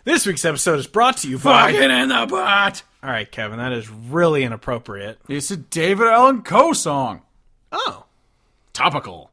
This week's episode is brought to you by... Fucking in the butt! Alright, Kevin, that is really inappropriate. It's a David Allan Coe song. Oh. Topical.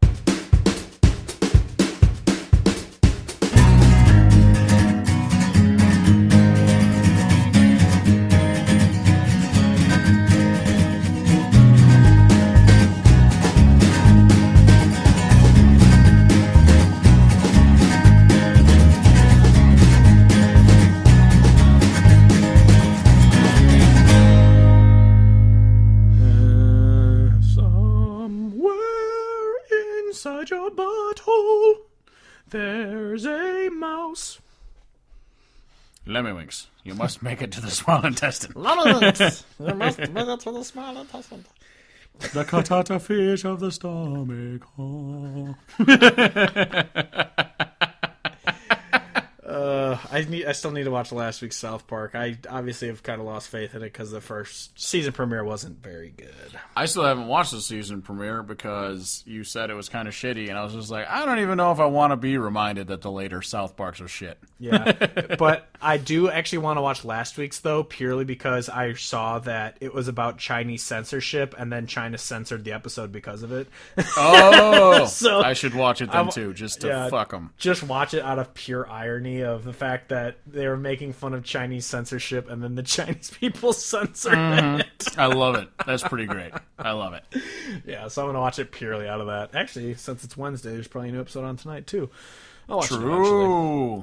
Inside your butthole, there's a mouse. Lemmiwinks, you must make it to the small intestine. Lemmiwinks, you must make it to the small intestine. The cantata fish of the stomach. I still need to watch last week's South Park. I obviously have kind of lost faith in it because the first season premiere wasn't very good. I still haven't watched the season premiere because you said it was kind of shitty, and I was just like, I don't even know if I want to be reminded that the later South Parks are shit. Yeah, but I do actually want to watch last week's, though, purely because I saw that it was about Chinese censorship, and then China censored the episode because of it. Oh, so I should watch it then, too, just to fuck them. Just watch it out of pure irony of the fact that they were making fun of Chinese censorship, and then the Chinese people censored it. I love it. That's pretty great. I love it. Yeah, so I'm going to watch it purely out of that. Actually, since it's Wednesday, there's probably a new episode on tonight, too. I'll watch it eventually.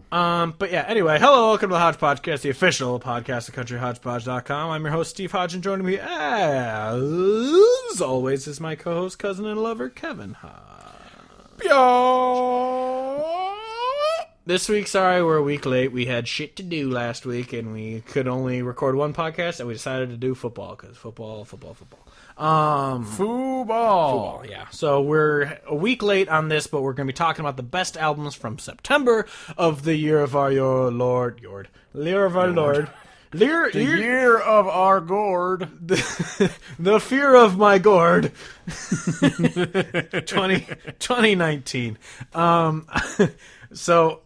But yeah, anyway, hello, welcome to the Hodge Podcast, the official podcast of CountryHodgepodge.com. I'm your host, Steve Hodge, and joining me, as always, is my co-host, cousin, and lover, Kevin Hodge. This week, sorry, we're a week late. We had shit to do last week, and we could only record one podcast, and we decided to do football, because football. Football, yeah. So we're a week late on this, but we're going to be talking about the best albums from September of the year of our year of our Lord. The year of our gourd. The fear of my gourd. 2019. So...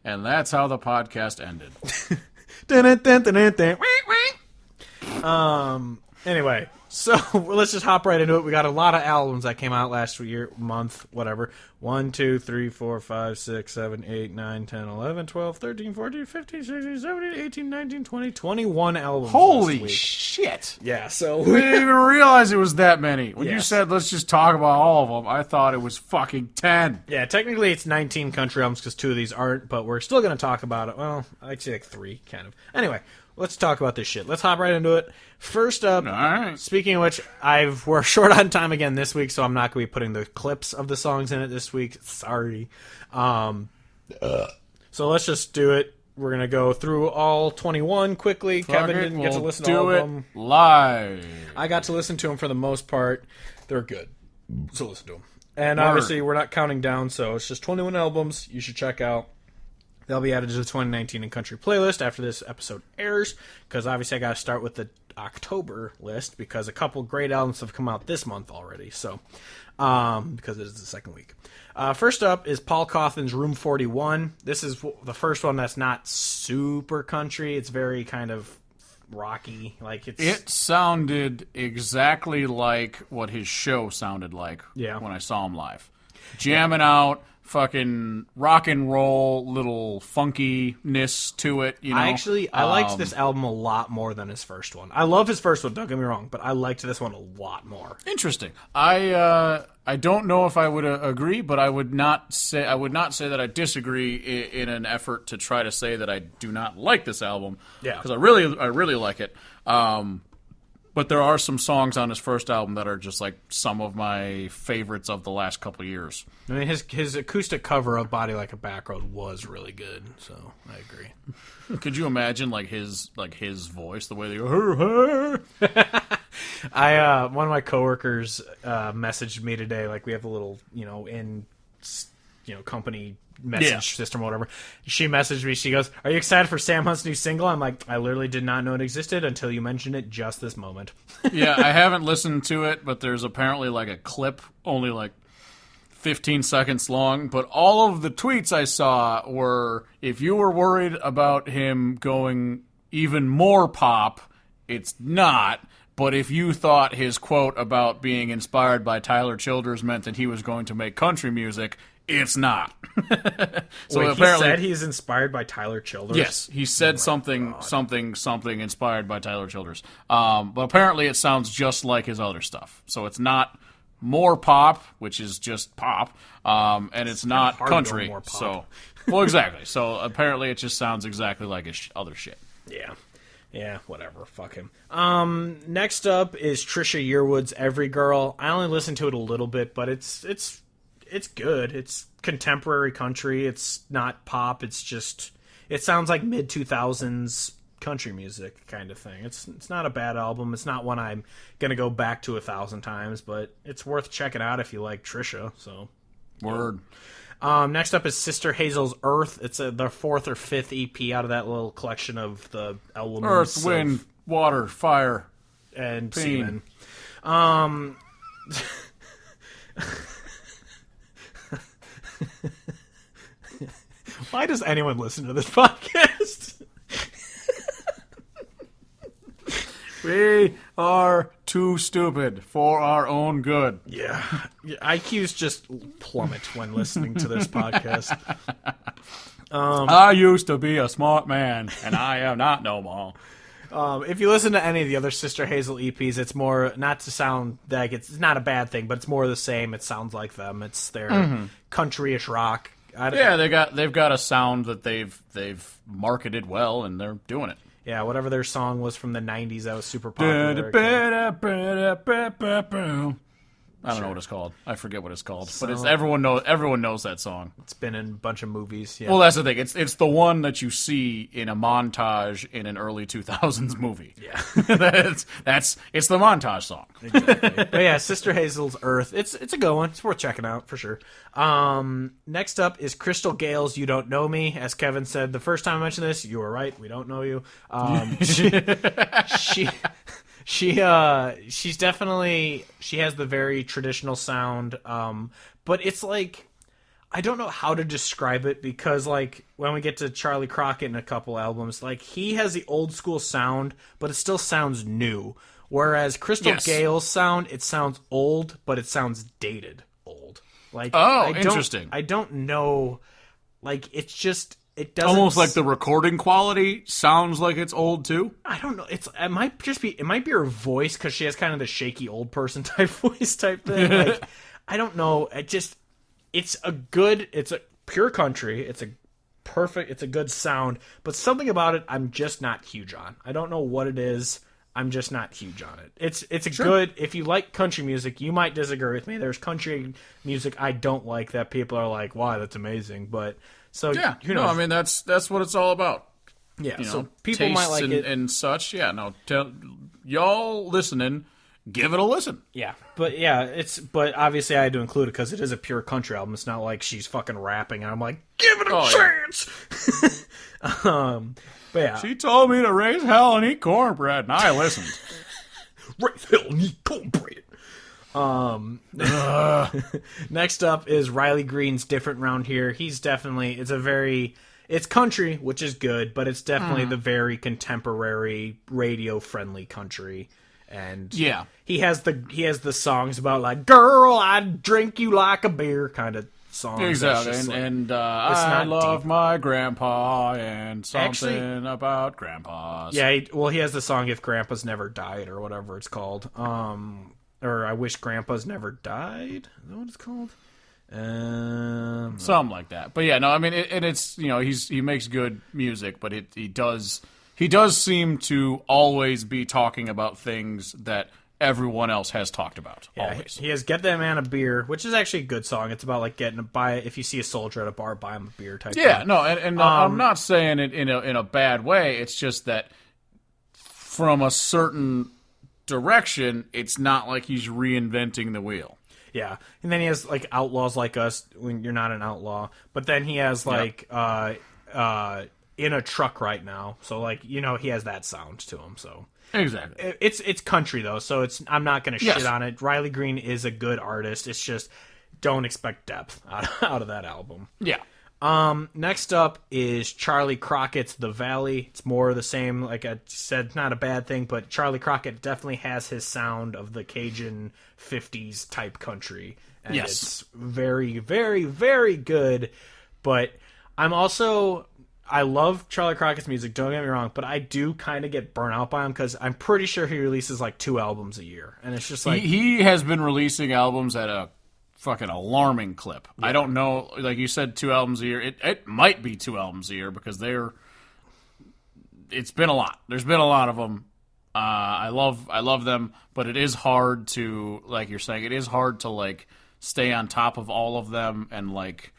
And that's how the podcast ended. Anyway, so let's just hop right into it. We got a lot of albums that came out last year, month, whatever. 1, 2, 3, 4, 5, 6, 7, 8, 9, 10, 11, 12, 13, 14, 15, 16, 17, 18, 19, 20, 21 albums. Holy shit. Yeah, so... We didn't even realize it was that many. When you said, let's just talk about all of them, I thought it was fucking 10. Yeah, technically it's 19 country albums because 2 of these aren't, but we're still going to talk about it. Well, I'd say like 3, kind of. Anyway, let's talk about this shit. Let's hop right into it. First up, speaking of which, we're short on time again this week, so I'm not going to be putting the clips of the songs in it this week. Sorry. So let's just do it. We're going to go through all 21 quickly. Kevin didn't get to listen to all of them. Live. I got to listen to them for the most part. They're good. So listen to them. And obviously, we're not counting down, so it's just 21 albums you should check out. They'll be added to the 2019 in Country playlist after this episode airs, because obviously I got to start with the October list, because a couple great albums have come out this month already, so because it is the second week. First up is Paul Cawthon's Room 41. This is the first one that's not super country. It's very kind of rocky. It sounded exactly like what his show sounded like when I saw him live. Jamming out. Fucking rock and roll, little funkiness to it, you know? I liked this album a lot more than his first one. I love his first one, don't get me wrong, but I liked this one a lot more. Interesting. I don't know if I would agree, but I would not say that I disagree in an effort to try to say that I do not like this album. Yeah. Because I really like it. But there are some songs on his first album that are just like some of my favorites of the last couple of years. I mean, his acoustic cover of Body Like a Back Road was really good, so I agree. Could you imagine his voice, the way they go, one of my coworkers messaged me today, like we have a little, company message system or whatever. She messaged me. She goes, "Are you excited for Sam Hunt's new single?" I'm like, I literally did not know it existed until you mentioned it just this moment. Yeah, I haven't listened to it, but there's apparently like a clip only like 15 seconds long, but all of the tweets I saw were, if you were worried about him going even more pop, it's not. But if you thought his quote about being inspired by Tyler Childers meant that he was going to make country music, it's not. So wait, apparently, he said he's inspired by Tyler Childers? Yes, he said something inspired by Tyler Childers. But apparently it sounds just like his other stuff. So it's not more pop, which is just pop, and it's not country. So, well, exactly. So apparently it just sounds exactly like his other shit. Yeah, whatever. Fuck him. Next up is Trisha Yearwood's Every Girl. I only listened to it a little bit, but it's good. It's contemporary country. It's not pop. It sounds like mid 2000s country music kind of thing. It's not a bad album. It's not one I'm gonna go back to 1,000 times, but it's worth checking out if you like Trisha. So, word. Next up is Sister Hazel's Earth. It's the 4th or 5th EP out of that little collection of the elements. Earth, wind, water, fire, and pain. Semen. Why does anyone listen to this podcast? We are too stupid for our own good. Yeah. IQs just plummet when listening to this podcast. I used to be a smart man, and I am not no more. If you listen to any of the other Sister Hazel EPs, it's more, not to sound like it's not a bad thing, but it's more the same. It sounds like them. It's their country-ish rock. They've got a sound that they've marketed well, and they're doing it. Yeah, whatever their song was from the 90s that was super popular. I don't know what it's called. I forget what it's called. But it's everyone knows that song. It's been in a bunch of movies. Yeah. Well, that's the thing. It's the one that you see in a montage in an early 2000s movie. Yeah. it's the montage song. Exactly. But yeah, Sister Hazel's Earth. It's a good one. It's worth checking out for sure. Next up is Crystal Gale's You Don't Know Me. As Kevin said the first time I mentioned this, you were right. We don't know you. She's definitely, she has the very traditional sound, but it's like, I don't know how to describe it, because like when we get to Charlie Crockett in a couple albums, like he has the old school sound, but it still sounds new. Whereas Crystal Gale's sound, it sounds old, but it sounds dated old. Like, interesting. I don't know, like it's just, it doesn't almost like the recording quality sounds like it's old too. I don't know. It might be her voice, because she has kind of the shaky old person type voice type thing. Like, I don't know. It's a pure country. It's a good sound, but something about it I'm just not huge on. I don't know what it is. I'm just not huge on it. It's a good, if you like country music, you might disagree with me. There's country music I don't like that people are like, wow, that's amazing. But so yeah, who knows? No, I mean that's what it's all about. Yeah, so people might like it and such. Yeah, no, y'all listening, give it a listen. Yeah, but but obviously I had to include it because it is a pure country album. It's not like she's fucking rapping and I'm like, give it a chance. Yeah. But yeah, she told me to raise hell and eat cornbread, and I listened. Raise hell and eat cornbread. Next up is Riley Green's Different Round Here. He's definitely, it's country, which is good, but it's definitely the very contemporary, radio-friendly country. And yeah, he has the songs about like, girl, I'd drink you like a beer kind of songs. Exactly, and I love deep. My grandpa and something about grandpas. Yeah, he has the song If Grandpa's Never Died or whatever it's called. Or I Wish Grandpa's Never Died. Is that what it's called? Something like that. But yeah, no, I mean, it's he makes good music, but he does seem to always be talking about things that everyone else has talked about. Yeah, always. He has Get That Man a Beer, which is actually a good song. It's about like if you see a soldier at a bar, buy him a beer type thing. Yeah, no, and I'm not saying it in a bad way. It's just that from a certain direction, it's not like he's reinventing the wheel. Yeah, and then he has like Outlaws Like Us when you're not an outlaw, but then he has like In a Truck Right Now, so like he has that sound to him. So exactly, it's country though, so I'm not going to shit on it. Riley Green is a good artist. It's just don't expect depth out of that album. Yeah. Next up is Charlie Crockett's The Valley. It's more of the same. Like I said, not a bad thing, but Charlie Crockett definitely has his sound of the Cajun 50s type country. And yes. It's very, very, very good. But I love Charlie Crockett's music, don't get me wrong, but I do kind of get burnt out by him because I'm pretty sure he releases like 2 albums a year. And it's just like... He has been releasing albums at a fucking alarming clip. Yeah. I don't know, like you said, 2 albums a year. It might be 2 albums a year because it's been a lot. There's been a lot of them. I love them, but it is hard to, like you're saying, it is hard to like stay on top of all of them and like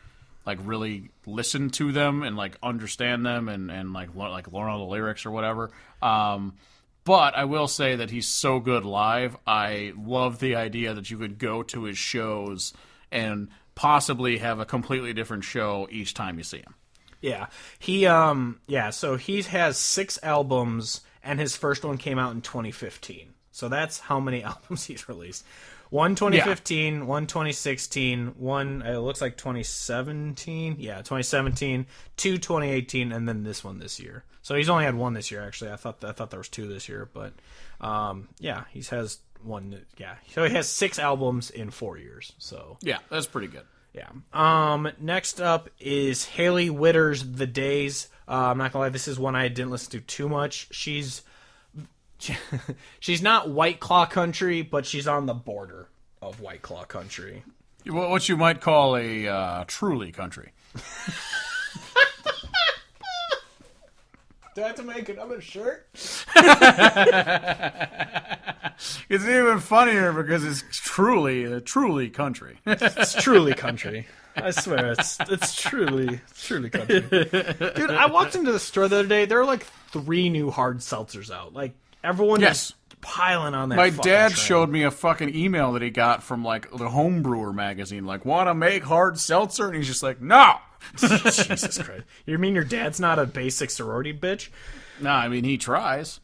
really listen to them and like understand them and like learn all the lyrics or whatever. But I will say that he's so good live. I love the idea that you could go to his shows and possibly have a completely different show each time you see him. Yeah. So he has 6 albums, and his first one came out in 2015. So that's how many albums he's released. One 2015, one 2016, one, it looks like 2017. Yeah, 2017, 2 2018, and then this one this year. So he's only had 1 this year, actually. I thought there was 2 this year, but he has 1. Yeah, so he has 6 albums in 4 years. So yeah, that's pretty good. Yeah. Next up is Hailey Whitter's The Days. I'm not gonna lie, this is one I didn't listen to too much. She's not White Claw country, but she's on the border of White Claw country. What you might call a truly country. Do I have to make another shirt? It's even funnier because it's truly country. It's truly country. I swear, it's truly country. Dude, I walked into the store the other day. There are like 3 new hard seltzers out. Like, everyone is piling on that. My dad train. showed me a fucking email that he got from like the Homebrewer magazine. Like, want to make hard seltzer? And he's just like, no. Jesus Christ. You mean your dad's not a basic sorority bitch? No, I mean, he tries.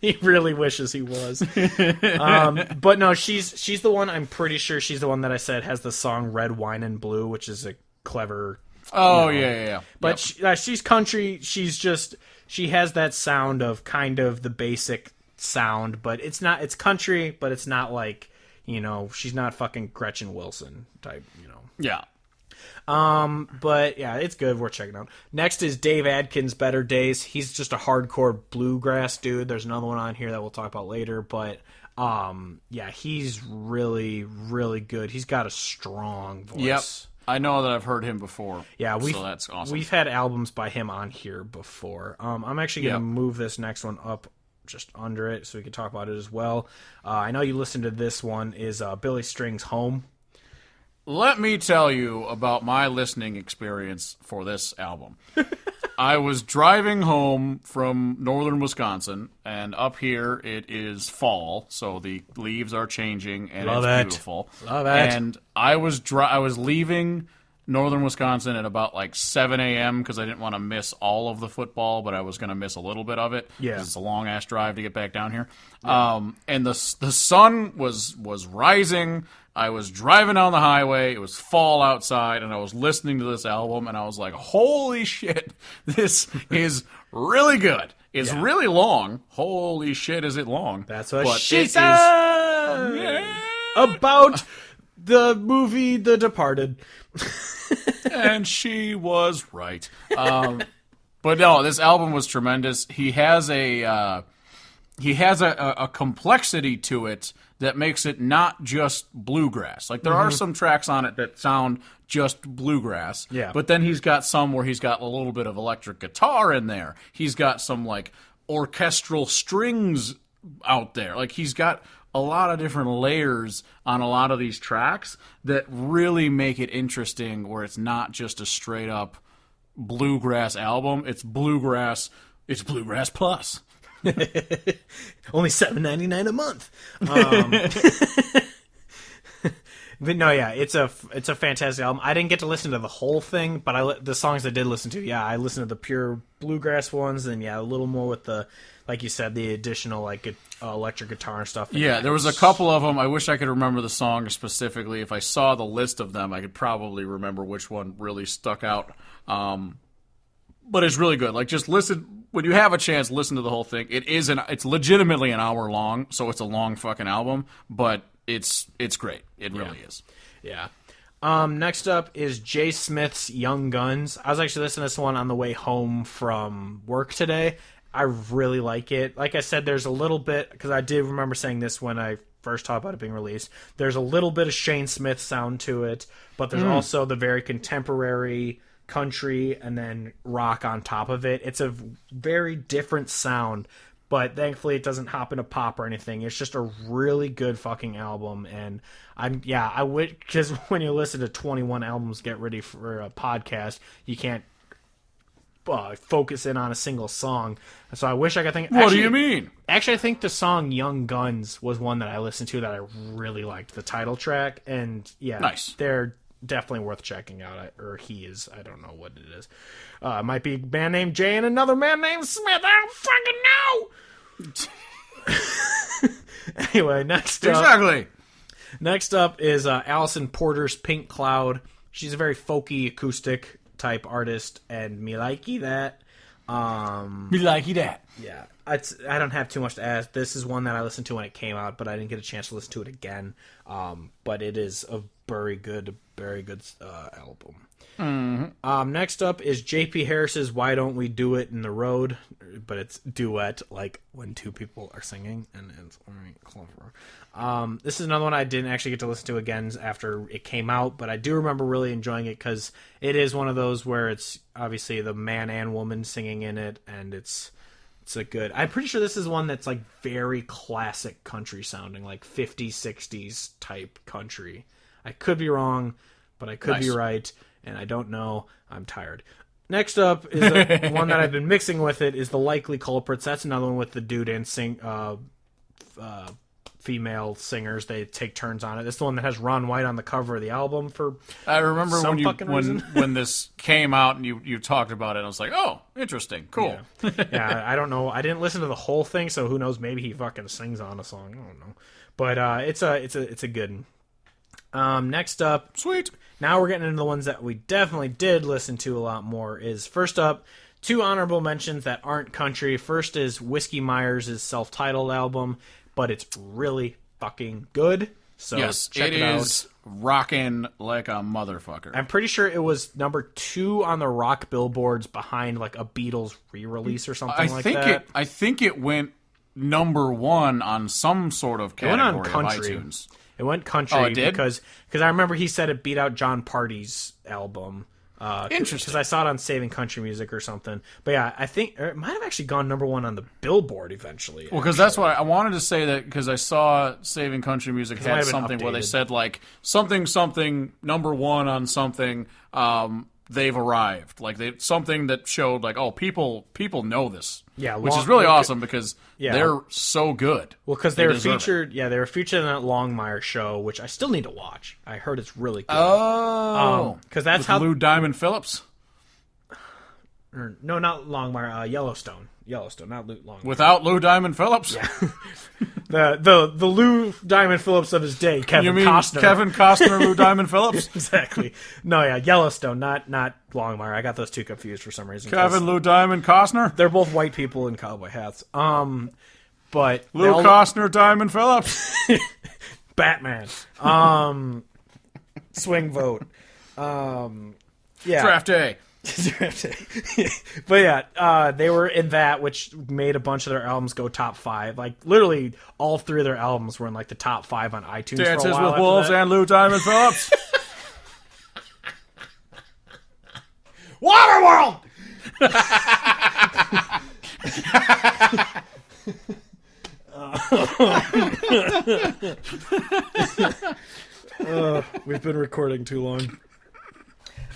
He really wishes he was. But no, she's the one, I'm pretty sure she's the one that I said has the song Red, Wine, and Blue, which is a clever... Oh, yeah. But she's country. She has that sound of kind of the basic sound, but it's country, but it's not like, she's not fucking Gretchen Wilson type, Yeah. But yeah, it's good. We're checking out. Next is Dave Adkins' Better Days. He's just a hardcore bluegrass dude. There's another one on here that we'll talk about later, but he's really, really good. He's got a strong voice. Yep. I know that I've heard him before. Yeah, so that's awesome. We've had albums by him on here before. I'm actually going to move this next one up just under it so we can talk about it as well. I know you listened to this one, is Billy Strings' Home. Let me tell you about my listening experience for this album. I was driving home from northern Wisconsin, and up here it is fall, so the leaves are changing, and it's beautiful. Love it. And I was leaving northern Wisconsin at about like 7 a.m. because I didn't want to miss all of the football, but I was going to miss a little bit of it. Yeah, it's a long-ass drive to get back down here. Yeah. And the sun was rising. I was driving down the highway. It was fall outside, and I was listening to this album, and I was like, holy shit, this is really good. It's really long. Holy shit, is it long. That's what she said about the movie The Departed. And she was right. But no, this album was tremendous. He has a complexity to it that makes it not just bluegrass. Like, there are some tracks on it that sound just bluegrass. Yeah. But then he's got some where he's got a little bit of electric guitar in there. He's got some, like, orchestral strings out there. Like, he's got a lot of different layers on a lot of these tracks that really make it interesting, where it's not just a straight-up bluegrass album. It's bluegrass plus. Only $7.99 a month. But no, yeah, it's a fantastic album. I didn't get to listen to the whole thing, but the songs I did listen to, yeah, I listened to the pure bluegrass ones, and yeah, a little more with the, like you said, the additional like electric guitar and stuff. Yeah, there was a couple of them. I wish I could remember the song specifically. If I saw the list of them, I could probably remember which one really stuck out. But it's really good. Like, just listen when you have a chance. Listen to the whole thing. It's legitimately an hour long, so it's a long fucking album, but it's great. It really is. Yeah. Next up is Jay Smith's Young Guns. I was actually listening to this one on the way home from work today. I really like it. Like I said, there's a little bit, because I did remember saying this when I first talked about it being released, there's a little bit of Shane Smith sound to it, but there's also the very contemporary country and then rock on top of it. It's a very different sound, but thankfully it doesn't hop into pop or anything. It's just a really good fucking album, and I would, because when you listen to 21 albums, get ready for a podcast, you can't focus in on a single song. So I wish I could think. What do you mean? Actually, I think the song "Young Guns" was one that I listened to that I really liked, the title track, and yeah, nice. They're definitely worth checking out. Or he is. I don't know what it is. It might be a man named Jay and another man named Smith. I don't fucking know. Anyway, next up is Allison Porter's Pink Cloud. She's a very folky acoustic type artist, and me likey that. Me likey that. Yeah, I don't have too much to add. This is one that I listened to when it came out, but I didn't get a chance to listen to it again. But it is a very good album. Mm-hmm. Next up is J.P. Harris's Why Don't We Do It in the Road, but it's duet, like when two people are singing, and it's very clever. This is another one I didn't actually get to listen to again after it came out, but I do remember really enjoying it because it is one of those where it's obviously the man and woman singing in it, and it's a good. I'm pretty sure this is one that's like very classic country sounding, like 50s, 60s type country. I could be wrong, but I could be right, and I don't know. I'm tired. Next up is one that I've been mixing with it is The Likely Culprits. That's another one with the dude and female singers. They take turns on it. This is the one that has Ron White on the cover of the album for I remember some when this came out and you talked about it, I was like, oh, interesting, cool. Yeah, I don't know. I didn't listen to the whole thing, so who knows? Maybe he fucking sings on a song. I don't know. But it's a good one. Next up, sweet. Now we're getting into the ones that we definitely did listen to a lot more. Is first up, two honorable mentions that aren't country. First is Whiskey Myers' self-titled album, but it's really fucking good. So yes, check it is rocking like a motherfucker. I'm pretty sure it was number 2 on the rock billboards behind like a Beatles re-release or something that. I think it went number 1 on some sort of category of iTunes. It went country. Oh, it did? Because I remember he said it beat out John Party's album. Interesting. Because I saw it on Saving Country Music or something. But yeah, I think it might have actually gone number 1 on the Billboard eventually. Well, because that's what I wanted to say, that because I saw Saving Country Music had something where they said like something number 1 on something. They've arrived, like something that showed like, oh, people know this. Yeah, which is really awesome because they're so good. Well, because they were featured. Yeah, they were featured in that Longmire show, which I still need to watch. I heard it's really good. Oh, because that's with how Lou Diamond Phillips. No, not Longmire. Yellowstone, not Lou Longmire. Without Lou Diamond Phillips. Yeah. the Lou Diamond Phillips of his day, Kevin you mean Costner. Kevin Costner, Lou Diamond Phillips? Exactly. No, yeah, Yellowstone, not Longmire. I got those two confused for some reason. Kevin Lou Diamond Costner? They're both white people in cowboy hats. But Lou Costner, Diamond Phillips? Batman. Swing vote. Yeah. Draft day. But yeah, they were in that, which made a bunch of their albums go top 5. Like literally, all 3 of their albums were in like the top 5 on iTunes. Dances for a while with Wolves and Lou Diamond Phillips. Waterworld. We've been recording too long.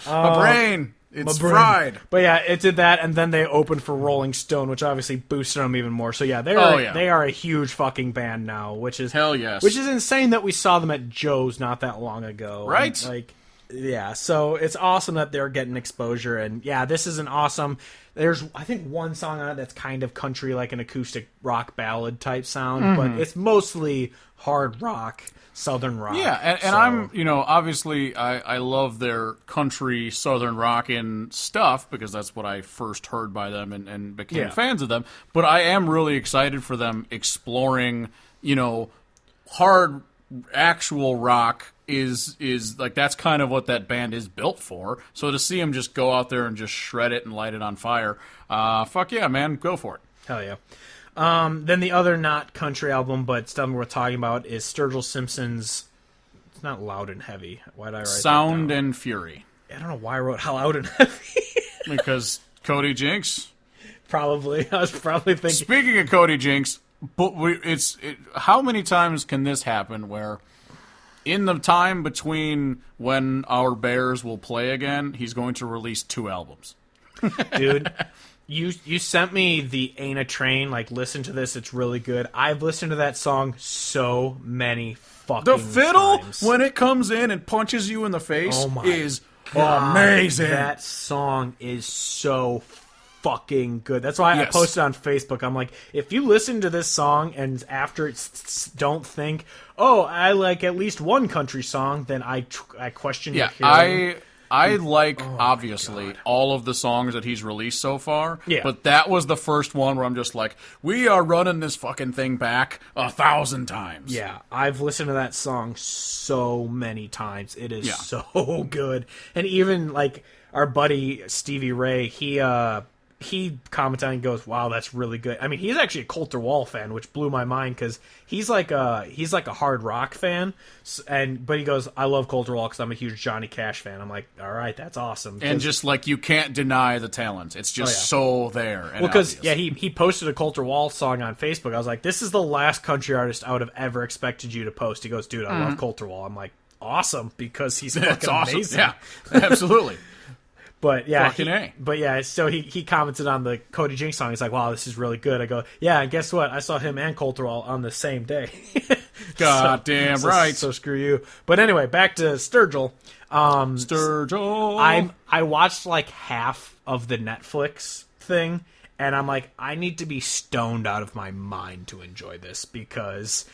My brain It's fried. But yeah, it did that, and then they opened for Rolling Stone, which obviously boosted them even more. So yeah, they are a huge fucking band now, which is hell yes. Which is insane that we saw them at Joe's not that long ago. Right? And, yeah, so it's awesome that they're getting exposure, and yeah, this is an awesome. There's I think one song on it that's kind of country, like an acoustic rock ballad type sound, but it's mostly hard rock. Southern rock. Yeah, and I'm, obviously I love their country Southern rockin' stuff because that's what I first heard by them and became fans of them. But I am really excited for them exploring, hard actual rock is like that's kind of what that band is built for. So to see them just go out there and just shred it and light it on fire, fuck yeah, man, go for it. Hell yeah. Then the other not country album, but stuff we're talking about is Sturgill Simpson's. It's not Loud and Heavy. Why did I write Sound and Fury? I don't know why I wrote How Loud and Heavy. Because Cody Jinks. Probably. I was probably thinking. Speaking of Cody Jinks, but how many times can this happen where in the time between when our Bears will play again, he's going to release 2 albums? Dude. You sent me the Ain't a Train, listen to this, it's really good. I've listened to that song so many fucking times. The fiddle, when it comes in and punches you in the face, is amazing. That song is so fucking good. That's why I posted on Facebook. I'm like, if you listen to this song and after it's don't think, I like at least one country song, then I question your hearing. I like, obviously, all of the songs that he's released so far, but that was the first one where I'm just like, we are running this fucking thing back 1,000 times. Yeah, I've listened to that song so many times. It is so good. And even, our buddy Stevie Ray, he commented and goes, "Wow, that's really good." I mean, he's actually a Colter Wall fan, which blew my mind because he's like a hard rock fan, but he goes, "I love Colter Wall because I'm a huge Johnny Cash fan." I'm like, "All right, that's awesome." And just you can't deny the talent; it's just so there. And because he posted a Colter Wall song on Facebook. I was like, "This is the last country artist I would have ever expected you to post." He goes, "Dude, I love Colter Wall." I'm like, "Awesome," because he's fucking amazing. Yeah, absolutely. But yeah, so he commented on the Cody Jinks song. He's like, "Wow, this is really good." I go, "Yeah, and guess what? I saw him and Colter Wall on the same day." Damn right. So screw you. But anyway, back to Sturgill. Sturgill. I watched half of the Netflix thing, and I'm like, I need to be stoned out of my mind to enjoy this because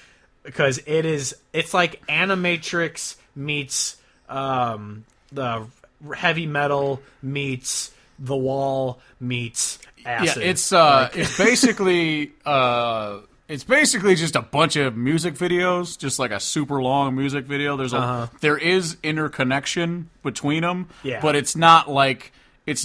it's like Animatrix meets the heavy metal meets The Wall meets acid. Yeah, it's basically just a bunch of music videos, just like a super long music video. There is interconnection between them, but it's not like it's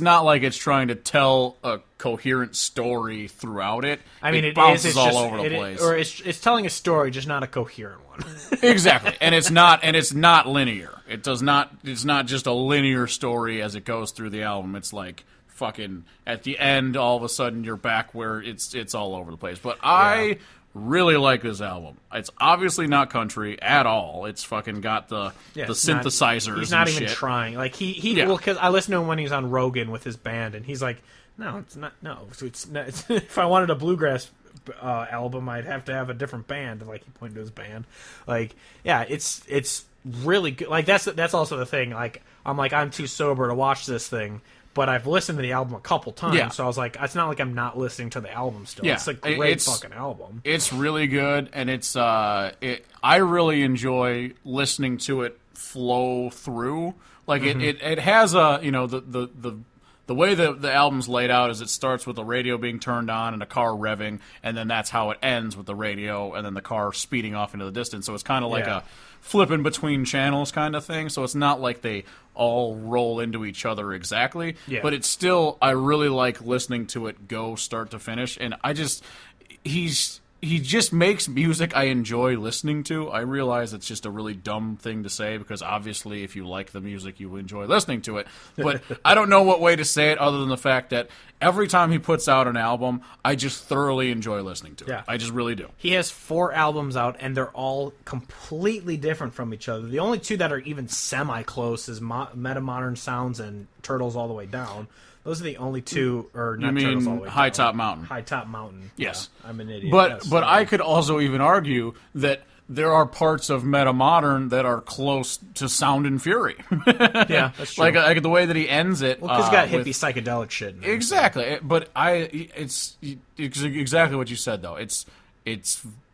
trying to tell a coherent story throughout it. I mean, it bounces all over the place. Or it's telling a story, just not a coherent one. Exactly, and it's not linear. It's not just a linear story as it goes through the album. It's like fucking at the end, all of a sudden you're back where it's all over the place. But I really like this album. It's obviously not country at all. It's fucking got the synthesizers. He's not and even shit. trying. Well, because I listened to him when he was on Rogan with his band, and he's like, "No, it's not. No, it's not, if I wanted a bluegrass album, I'd have to have a different band." He pointed to his band. It's really good. That's also the thing. I'm too sober to watch this thing. But I've listened to the album a couple times, so I was like, it's not like I'm not listening to the album still. Yeah, it's a great fucking album. It's really good, and I really enjoy listening to it flow through. It has the way the album's laid out is it starts with the radio being turned on and a car revving, and then that's how it ends with the radio and then the car speeding off into the distance. So it's kind of like a flipping between channels kind of thing. So it's not like they all roll into each other exactly. Yeah. But it's still, I really like listening to it go start to finish. And he's he just makes music I enjoy listening to. I realize it's just a really dumb thing to say because obviously if you like the music, you enjoy listening to it. But I don't know what way to say it other than the fact that every time he puts out an album, I just thoroughly enjoy listening to it. I just really do. He has 4 albums out, and they're all completely different from each other. The only 2 that are even semi-close is Meta Modern Sounds and Turtles All the Way Down. Those are the only 2, or not Turtles All the Way Down. High Top Mountain. High Top Mountain. Yes. Yeah, I'm an idiot. But I could also even argue that there are parts of Meta Modern that are close to Sound and Fury. Yeah, that's true. like the way that he ends it. Well, because he's got hippie psychedelic shit in there. Exactly. But it's exactly what you said, though. It's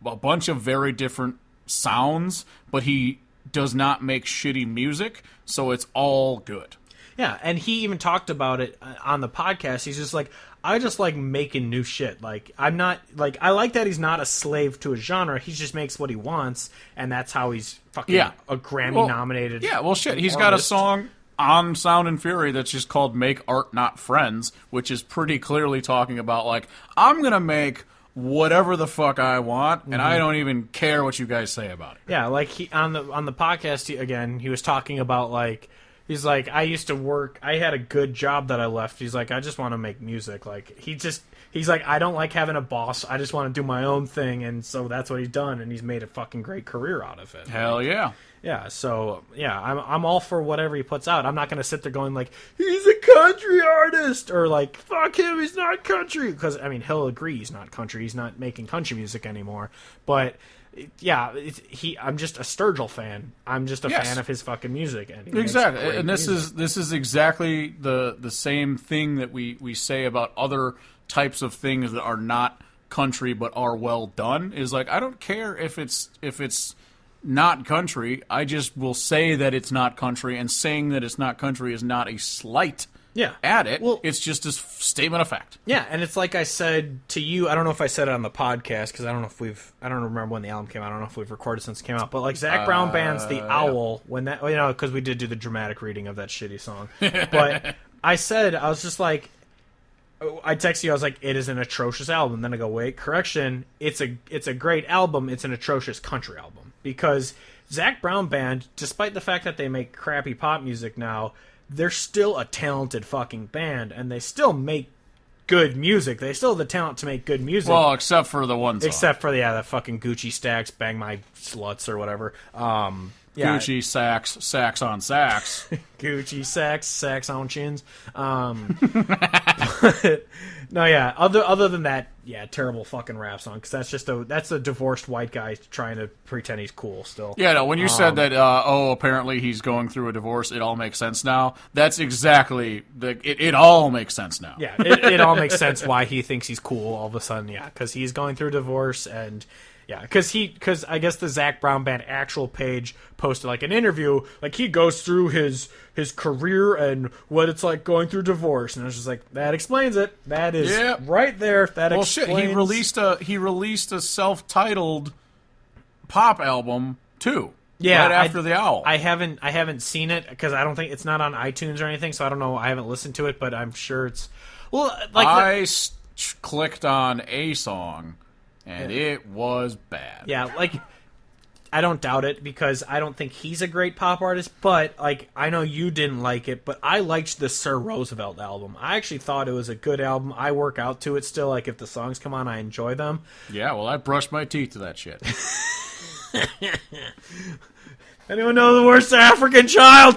a bunch of very different sounds, but he does not make shitty music, so it's all good. Yeah, and he even talked about it on the podcast. He's just like, I just like making new shit. Like, I'm not, like, I like that he's not a slave to a genre. He just makes what he wants, and that's how he's fucking a Grammy-nominated shit. He's got a song on Sound and Fury that's just called Make Art Not Friends, which is pretty clearly talking about, like, I'm going to make whatever the fuck I want, and I don't even care what you guys say about it. Yeah, like, he on the podcast, he was talking about, like, he's like, I used to work, I had a good job that I left. He's like, I just want to make music. Like, he's like, I don't like having a boss. I just want to do my own thing. And so that's what he's done. And he's made a fucking great career out of it. Hell yeah. Yeah. So yeah, I'm all for whatever he puts out. I'm not going to sit there going like, he's a country artist or like, fuck him. He's not country. Because I mean, he'll agree he's not country. He's not making country music anymore. But yeah, I'm just a Sturgill fan. I'm just a fan of his fucking music. And exactly, and this is exactly the same thing that we say about other types of things that are not country but are well done. Is like, I don't care if it's not country. I just will say that it's not country, and saying that it's not country is not a slight. At it. Well, it's just a statement of fact. Yeah, and it's like I said to you, I don't know if I said it on the podcast, because I don't remember when the album came out. I don't know if we've recorded since it came out. But like Zac Brown Band's The Owl, when that, because we did do the dramatic reading of that shitty song. But I was just like, I texted you, I was like, it is an atrocious album. Then I go, wait, correction, it's a great album, it's an atrocious country album. Because Zac Brown Band, despite the fact that they make crappy pop music now, they're still a talented fucking band, and they still make good music. They still have the talent to make good music. Well, except for the one song. Except for, that fucking Gucci Stacks, Bang My Sluts, or whatever. Gucci sax on sax. Gucci sax on chins. But, no, yeah. Other than that, terrible fucking rap song, because that's a divorced white guy trying to pretend he's cool still. Yeah, no. When you said that, apparently he's going through a divorce, it all makes sense now. That's exactly it all makes sense now. Yeah, it all makes sense why he thinks he's cool all of a sudden. Yeah, because he's going through a divorce and. Yeah, because I guess the Zac Brown Band actual page posted like an interview, like he goes through his career and what it's like going through divorce, and I was just like, that explains it. That is right there. That explains. Well, shit, he released a self-titled pop album too. Yeah, right after The Owl. I haven't seen it because I don't think it's not on iTunes or anything, so I don't know. I haven't listened to it, but I'm sure it's clicked on a song. And it was bad. Yeah, like, I don't doubt it, because I don't think he's a great pop artist, but, like, I know you didn't like it, but I liked the Sir Roosevelt album. I actually thought it was a good album. I work out to it still. Like, if the songs come on, I enjoy them. Yeah, well, I brushed my teeth to that shit. Anyone know the worst African child?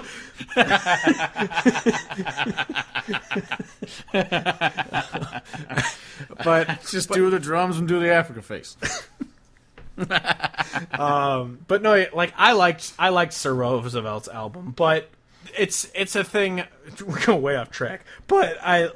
But just do the drums and do the Africa face. But no, like I liked Sir Roosevelt's album, but it's a thing. We're going way off track, but I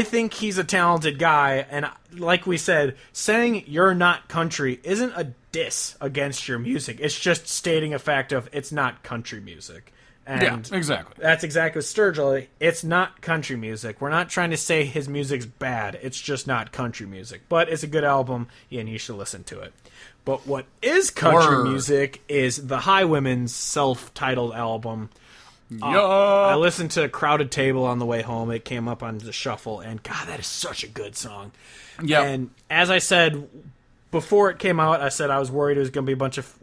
think he's a talented guy, and like we said, saying you're not country isn't a diss against your music. It's just stating a fact of it's not country music. And yeah, exactly. That's exactly what Sturgill. It's not country music. We're not trying to say his music's bad. It's just not country music. But it's a good album, and you should listen to it. But what is country music is the Highwomen's self-titled album. I listened to Crowded Table on the way home. It came up on the shuffle, and God, that is such a good song. Yeah. And as I said before it came out, I said I was worried it was going to be a bunch of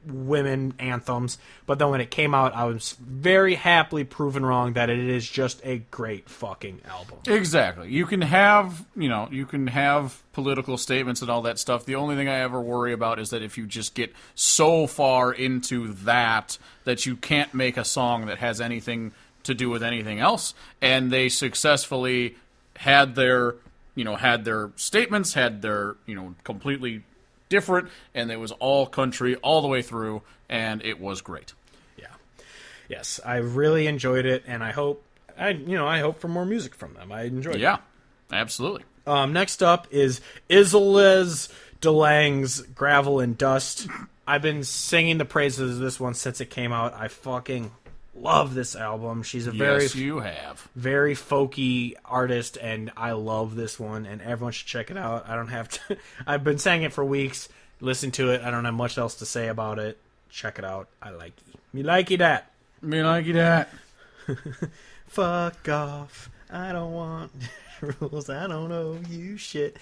women anthems, but then when it came out, I was very happily proven wrong that it is just a great fucking album. Exactly. You can have political statements and all that stuff. The only thing I ever worry about is that if you just get so far into that you can't make a song that has anything to do with anything else. And they successfully had their statements, had their, completely different, and it was all country all the way through, and it was great. Yeah. Yes, I really enjoyed it, and I hope for more music from them. I enjoyed it. Yeah, absolutely. Next up is Isles DeLange's Gravel and Dust. I've been singing the praises of this one since it came out. I fucking love this album. She's a very folky artist, and I love this one, and everyone should check it out. I don't have to. I've been saying it for weeks. Listen to it. I don't have much else to say about it. Check it out. I like it. Me likey that. Me likey that. Fuck off. I don't want rules. I don't know you shit.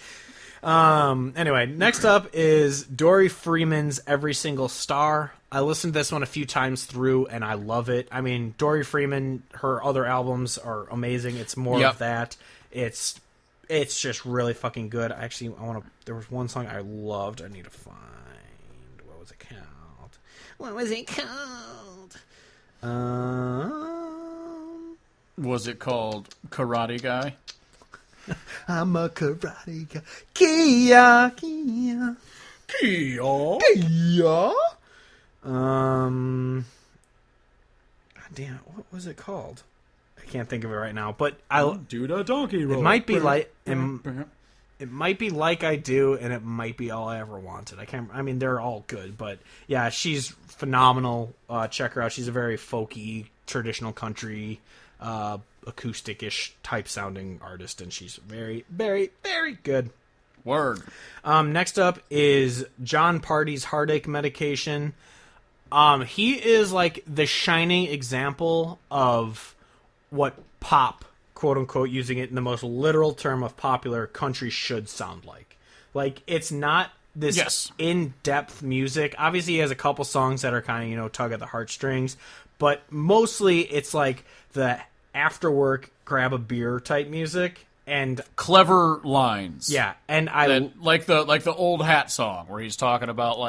Anyway, next up is Dory Freeman's Every Single Star. I listened to this one a few times through, and I love it. I mean, Dory Freeman, her other albums are amazing. It's more of that. It's just really fucking good. Actually, there was one song I loved. I need to find. What was it called? Was it called Karate Guy? I'm a karate guy. Kia. Damn, what was it called? I can't think of it right now. But do the donkey roll. It might be like it might be Like I Do, and it might be All I Ever Wanted. I mean, they're all good, but yeah, she's phenomenal. Check her out. She's a very folky, traditional country, acoustic-ish type sounding artist, and she's very, very, very good. Word. Next up is John Party's Heartache Medication. He is like the shining example of what pop, quote unquote, using it in the most literal term of popular, country should sound like. Like, it's not this in-depth music. Obviously, he has a couple songs that are kind of, tug at the heartstrings, but mostly it's like the after work grab a beer type music and clever lines. Yeah, and like the Old Hat song where he's talking about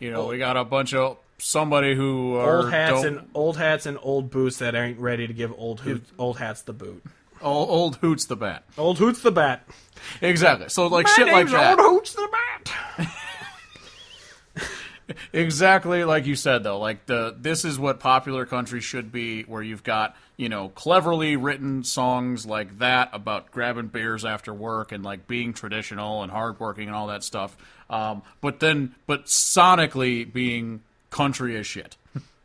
we got a bunch of somebody who old hats and old boots that ain't ready to give old hats the boot. Old Hoots the Bat. Old Hoots the Bat. Exactly. So shit like that. Old Hoots the Bat. Exactly like you said, though. This is what popular country should be, where you've got, cleverly written songs like that about grabbing beers after work and being traditional and hardworking and all that stuff. But sonically being country as shit.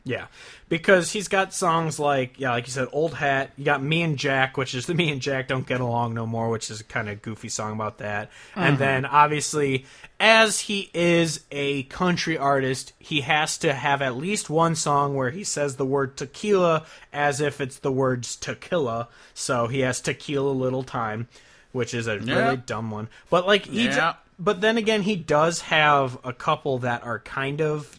Yeah, because he's got songs like you said, Old Hat. You got Me and Jack, which is the Me and Jack Don't Get Along No More, which is a kind of goofy song about that. Mm-hmm. And then, obviously, as he is a country artist, he has to have at least one song where he says the word tequila as if it's the words tequila. So he has Tequila Little Time, which is a really dumb one. But, but then again, he does have a couple that are kind of,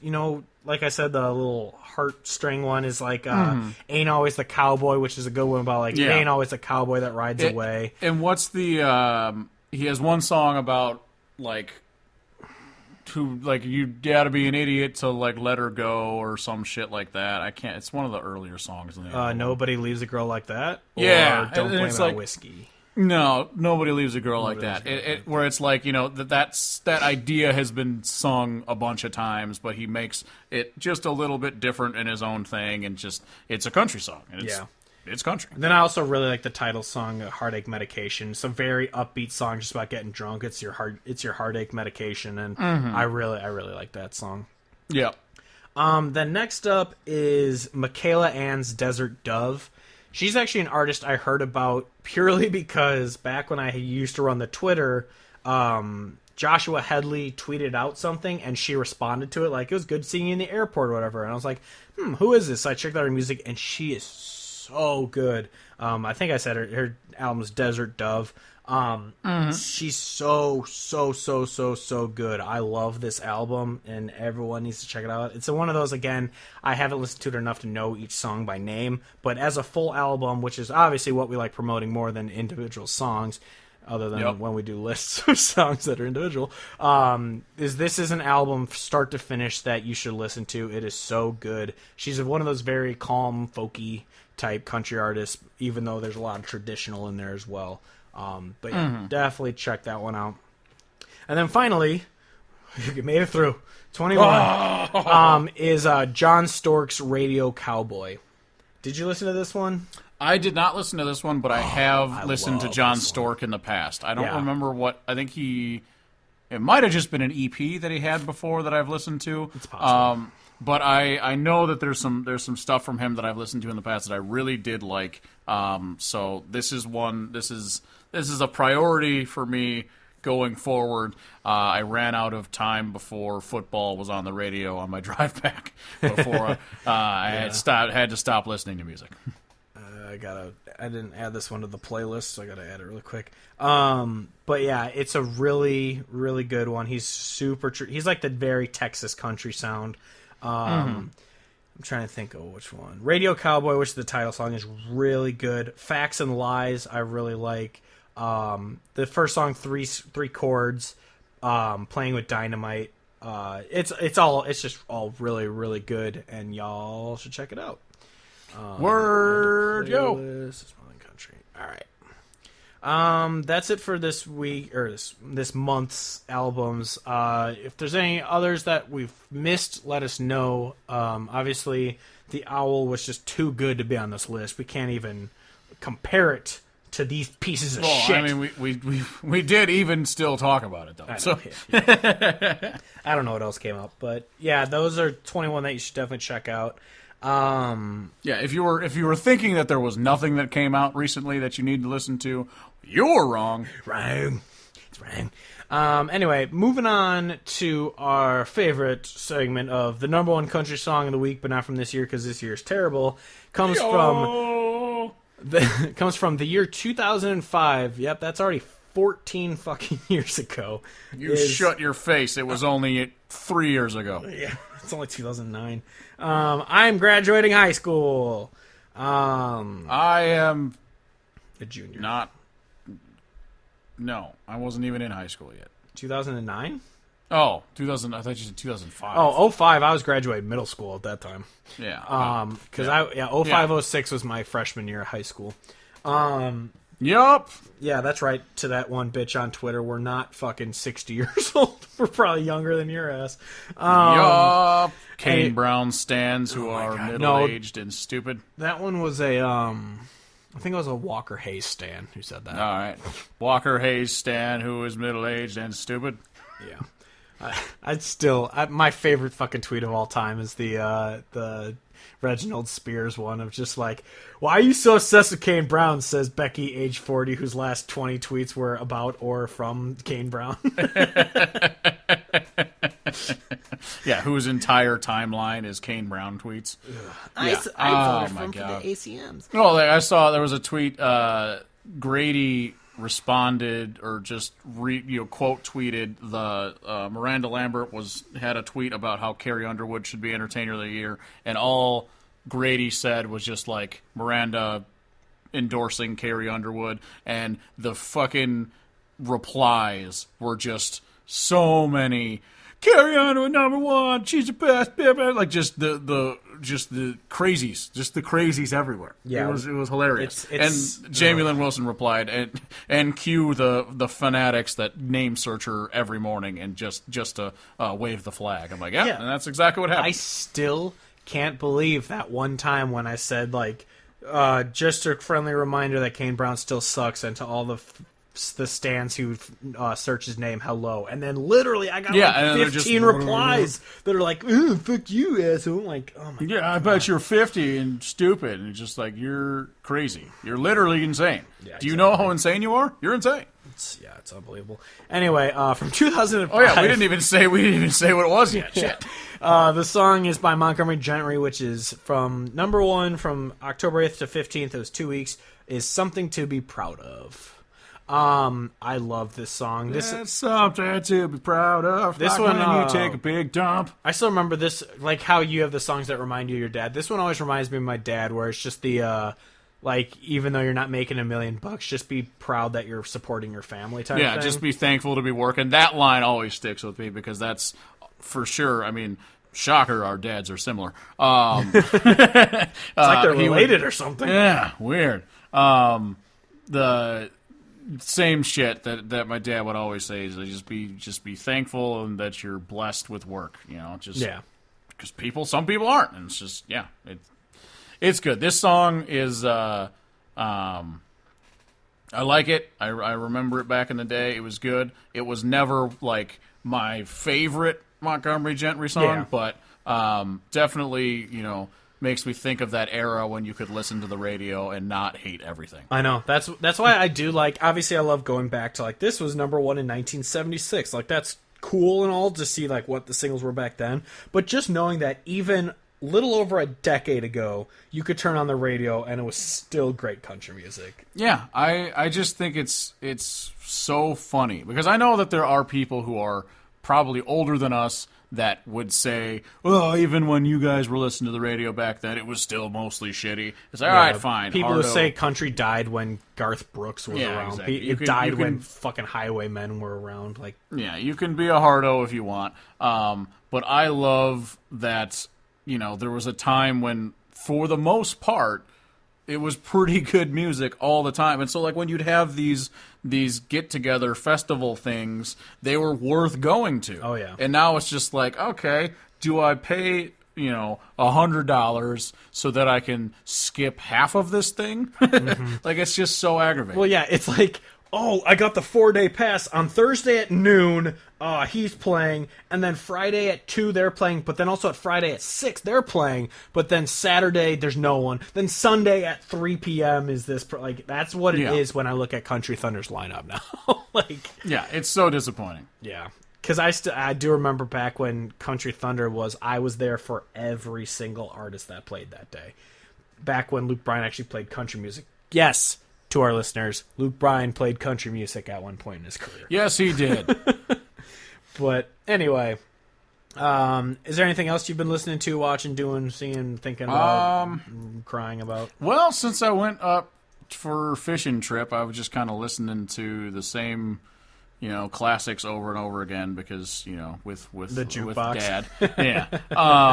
like I said, the little heartstring one is Ain't Always the Cowboy, which is a good one about ain't always the cowboy that rides away. And what's the he has one song about you gotta be an idiot to let her go or some shit like that. I can't. It's one of the earlier songs. Nobody Leaves a Girl Like That. Yeah, or Don't Blame It on Whiskey. No, Nobody Leaves a Girl Like That. Where it's that idea has been sung a bunch of times, but he makes it just a little bit different in his own thing, and it's a country song. And it's country. Then I also really like the title song, Heartache Medication. It's a very upbeat song, just about getting drunk. It's your heartache medication, and I really like that song. Yeah. Then next up is Michaela Ann's Desert Dove. She's actually an artist I heard about purely because back when I used to run the Twitter, Joshua Headley tweeted out something, and she responded to it like, it was good seeing you in the airport or whatever. And I was like, who is this? So I checked out her music, and she is so good. I think I said her album's Desert Dove. She's so good. I love this album, and everyone needs to check it out. It's one of those, again, I haven't listened to it enough to know each song by name, but as a full album, which is obviously what we like promoting more than individual songs, other than when we do lists of songs that are individual, this is an album start to finish that you should listen to. It is so good. She's one of those very calm, folky type country artists, even though there's a lot of traditional in there as well. But yeah, definitely check that one out. And then finally, you made it through. 21 is John Stork's Radio Cowboy. Did you listen to this one? I did not listen to this one, but I have listened to John Stork in the past. I don't remember what. I think it might have just been an EP that he had before that I've listened to. It's possible. But I know that there's some stuff from him that I've listened to in the past that I really did like. So this is one. This is a priority for me going forward. I ran out of time before football was on the radio on my drive back. Before I had to stop listening to music. I didn't add this one to the playlist, so I gotta add it really quick. But yeah, it's a really, really good one. He's he's like the very Texas country sound. I'm trying to think of which one. Radio Cowboy, which is the title song, is really good. Facts and Lies, I really like. The first song, three chords, Playing with Dynamite. It's just all really, really good, and y'all should check it out. Word, yo. Smiling Country. All right. That's it for this week, or this month's albums. If there's any others that we've missed, let us know. Obviously, The Owl was just too good to be on this list. We can't even compare it to these pieces of shit. I mean, we did even still talk about it, though. I don't know what else came up, but yeah, those are 21 that you should definitely check out. If you were thinking that there was nothing that came out recently that you need to listen to, you're wrong. It's wrong. Anyway, moving on to our favorite segment of the number one country song of the week, but not from this year because this year's terrible. Comes from the year 2005. Yep, that's already 14 fucking years ago. Shut your face. It was only 3 years ago. Yeah, it's only 2009. I'm graduating high school. I am a junior. No, I wasn't even in high school yet. 2009? Oh, 2000. I thought you said 2005. Oh, 05. I was graduating middle school at that time. Yeah. Because 05, 06 was my freshman year of high school. Yup. Yeah, that's right. To that one bitch on Twitter, we're not fucking 60 years old. We're probably younger than your ass. Yup. Kane Brown stans who are middle-aged and stupid. That one was I think it was a Walker Hayes stan who said that. All right. Walker Hayes stan who is middle-aged and stupid. Yeah. My favorite fucking tweet of all time is the Reginald Spears one of just like, why are you so obsessed with Kane Brown, says Becky, age 40, whose last 20 tweets were about or from Kane Brown. Yeah, whose entire timeline is Kane Brown tweets. I voted for him for the ACMs. Well, I saw there was a tweet, Grady responded or just quote tweeted the Miranda Lambert had a tweet about how Carrie Underwood should be Entertainer of the Year, and all Grady said was just like Miranda endorsing Carrie Underwood, and the fucking replies were just so many. Carrie Underwood #1, she's the best, like just the crazies, just the crazies everywhere. Yeah, it was hilarious. And Jamie Lynn Wilson replied, and cue the fanatics that name search her every morning and just to wave the flag. I'm like, yeah, and that's exactly what happened. I still can't believe that one time when I said like, just a friendly reminder that Kane Brown still sucks, and to all the stans who search his name, hello, and then literally I got 15 replies that are like, "Ooh, fuck you, asshole!" I'm like, oh my god, I bet you're 50 and stupid, and it's just like, you're crazy, you're literally insane. Yeah, Do you know how insane you are? You're insane. It's unbelievable. Anyway, from 2005. Oh yeah, we didn't even say what it was yet. Shit. The song is by Montgomery Gentry, which is from number 1 from October 8th to 15th. It was 2 weeks. Is Something to Be Proud Of. I love this song. That's something to be proud of. This like one, when you take a big dump. I still remember this, like how you have the songs that remind you of your dad. This one always reminds me of my dad, where it's just the like, even though you're not making $1 million, just be proud that you're supporting your family type thing. Just be thankful to be working. That line always sticks with me because that's for sure. I mean, shocker, our dads are similar. It's like they're related or something. Yeah, weird. The same shit that my dad would always say is just be thankful and that you're blessed with work. Because some people aren't, and it's just it's good. This song is I like it. I remember it back in the day. It was good. It was never like my favorite Montgomery Gentry song, but definitely makes me think of that era when you could listen to the radio and not hate everything. I know. That's why I do like, obviously I love going back to like, this was number 1 in 1976. Like, that's cool and all to see like what the singles were back then. But just knowing that even little over a decade ago, you could turn on the radio and it was still great country music. Yeah, I just think it's so funny because I know that there are people who are probably older than us that would say, well, even when you guys were listening to the radio back then, it was still mostly shitty. It's like, all right, fine. People who say country died when Garth Brooks was around. Exactly. It died when fucking Highwaymen were around. Like, yeah, you can be a hardo if you want. But I love that, there was a time when, for the most part, it was pretty good music all the time. And so, like, when you'd have these get-together festival things, they were worth going to. Oh, yeah. And now it's just like, okay, do I pay, $100 so that I can skip half of this thing? Like, it's just so aggravating. Well, yeah, it's like, oh, I got the 4-day pass. On Thursday at noon, he's playing, and then Friday at 2 they're playing, but then also at Friday at 6 they're playing, but then Saturday there's no one. Then Sunday at 3 p.m. is this, like, that's what it is when I look at Country Thunder's lineup now. Like, yeah, it's so disappointing. Yeah. Because I do remember back when Country Thunder I was there for every single artist that played that day. Back when Luke Bryan actually played country music. Yes, to our listeners, Luke Bryan played country music at one point in his career. Yes, he did. But anyway, is there anything else you've been listening to, watching, doing, seeing, thinking about, crying about? Well, since I went up for a fishing trip, I was just kind of listening to the same, classics over and over again because, with the jukebox. With Dad. Yeah.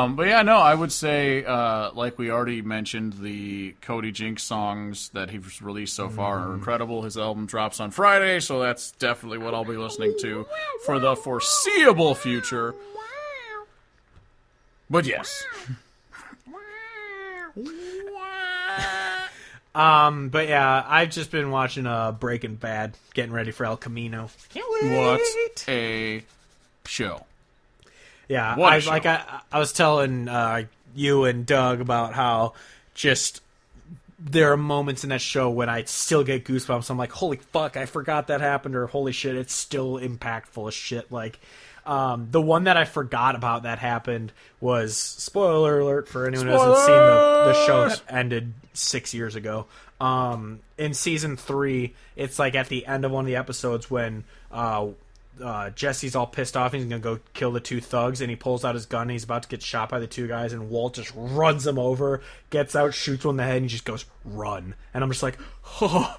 But yeah, no, I would say, like we already mentioned, the Cody Jinks songs that he's released so far are incredible. His album drops on Friday, so that's definitely what I'll be listening to for the foreseeable future. But yes. But yeah, I've just been watching Breaking Bad, getting ready for El Camino. What a show! Yeah, what a show. I was telling you and Doug about how just there are moments in that show when I still get goosebumps. I'm like, holy fuck, I forgot that happened, or holy shit, it's still impactful as shit. Like, the one that I forgot about that happened was, spoiler alert for anyone who hasn't seen the show that ended 6 years ago. In season 3, it's like at the end of one of the episodes when Jesse's all pissed off. He's gonna go kill the 2 thugs, and he pulls out his gun. And he's about to get shot by the 2 guys, and Walt just runs him over, gets out, shoots one in the head, and he just goes, "Run!" And I'm just like, oh.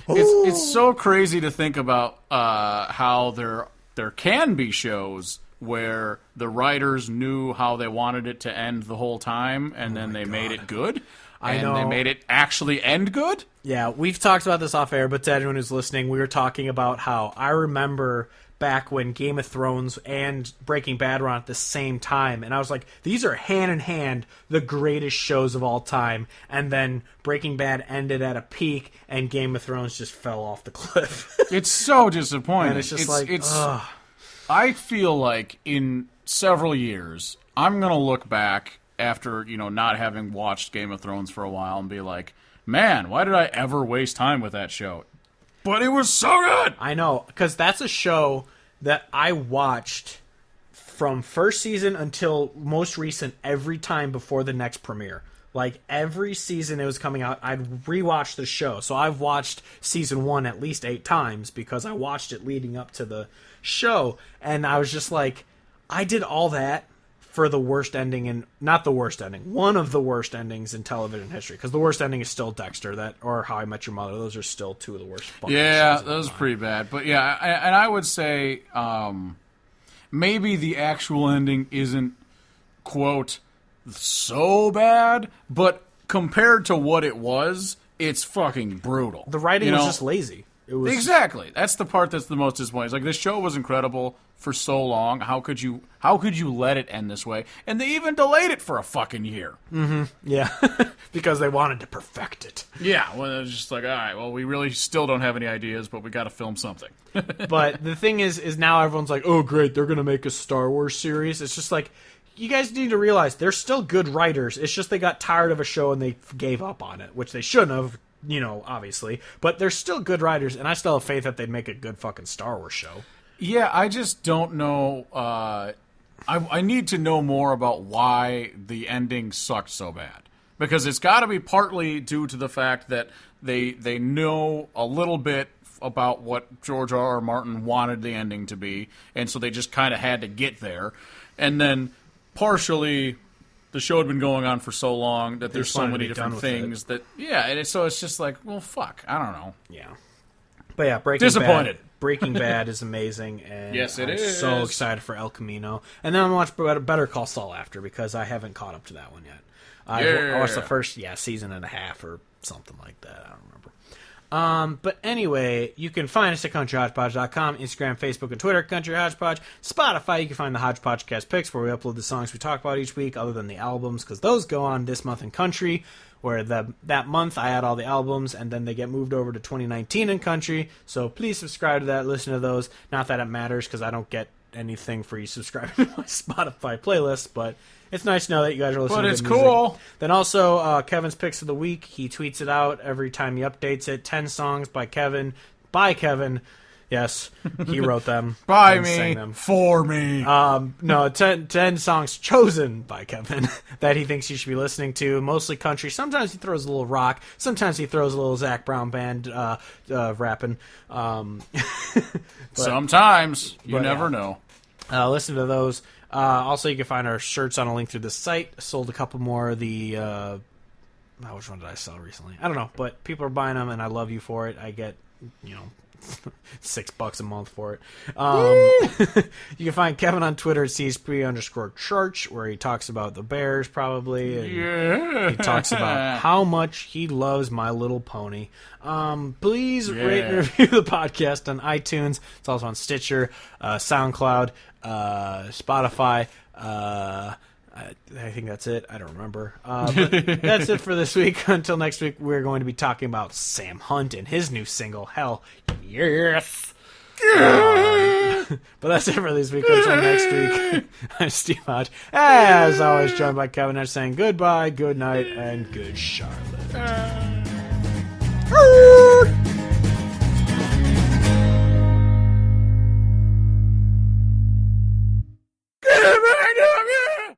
It's so crazy to think about how there can be shows where the writers knew how they wanted it to end the whole time, and then they made it good. I know. They made it actually end good? Yeah, we've talked about this off air, but to anyone who's listening, we were talking about how I remember back when Game of Thrones and Breaking Bad were on at the same time, and I was like, these are hand in hand the greatest shows of all time, and then Breaking Bad ended at a peak, and Game of Thrones just fell off the cliff. It's so disappointing. And it's just ugh. I feel like in several years, I'm going to look back after, not having watched Game of Thrones for a while and be like, man, why did I ever waste time with that show? But it was so good! I know, because that's a show that I watched from first season until most recent every time before the next premiere. Like, every season it was coming out, I'd rewatch the show. So I've watched season 1 at least 8 times because I watched it leading up to the show. And I was just like, I did all that for the worst ending, and not the worst ending, one of the worst endings in television history. Because the worst ending is still Dexter, or How I Met Your Mother. Those are still 2 of the worst. Yeah, those are pretty bad. But yeah, and I would say maybe the actual ending isn't, quote, so bad, but compared to what it was, it's fucking brutal. The writing was just lazy. It was exactly. That's the part that's the most disappointing. It's like, this show was incredible for so long. How could you let it end this way? And they even delayed it for a fucking year. Mm-hmm. Yeah, because they wanted to perfect it. Yeah, well, it was just like, all right, well, we really still don't have any ideas, but we got to film something. But the thing is now everyone's like, oh, great, they're going to make a Star Wars series. It's just like, you guys need to realize they're still good writers. It's just they got tired of a show and they gave up on it, which they shouldn't have, obviously. But they're still good writers, and I still have faith that they'd make a good fucking Star Wars show. Yeah, I just don't know. I need to know more about why the ending sucked so bad. Because it's got to be partly due to the fact that they know a little bit about what George R.R. Martin wanted the ending to be, and so they just kind of had to get there. And then partially, the show had been going on for so long that there's so many different things that, so it's just like, well, fuck, I don't know. Yeah. But yeah, Breaking Bad is amazing, and yes, I'm so excited for El Camino. And then I'm going to watch Better Call Saul after, because I haven't caught up to that one yet. I watched the first season and a half or something like that. I don't remember. But anyway, you can find us at CountryHodgepodge.com, Instagram, Facebook, and Twitter, Country Hodgepodge. Spotify, you can find the Hodgepodgecast picks, where we upload the songs we talk about each week, other than the albums, because those go on This Month in Country, where that month I add all the albums, and then they get moved over to 2019 in Country. So please subscribe to that, listen to those. Not that it matters, because I don't get anything for you subscribing to my Spotify playlist, but it's nice to know that you guys are listening to music. But it's cool. Then also, Kevin's Picks of the Week. He tweets it out every time he updates it. 10 songs by Kevin. By Kevin. Yes, he wrote them. By me. For me. No, 10 songs chosen by Kevin that he thinks you should be listening to. Mostly country. Sometimes he throws a little rock. Sometimes he throws a little Zac Brown band rapping. Sometimes. You never know. Listen to those. Also, you can find our shirts on a link through the site. I sold a couple more. Which one did I sell recently? I don't know, but people are buying them, and I love you for it. I get, $6 a month for it. You can find Kevin on Twitter at CSP_Church, where he talks about the Bears, probably. And he talks about how much he loves My Little Pony. Please rate and review the podcast on iTunes. It's also on Stitcher, SoundCloud, Spotify. I think that's it. I don't remember. But that's it for this week. Until next week, we're going to be talking about Sam Hunt and his new single, Hell Yes. But that's it for this week. Until next week, I'm Steve Hodge. As always, joined by Kevin Nash, saying goodbye, good night, and good Charlotte.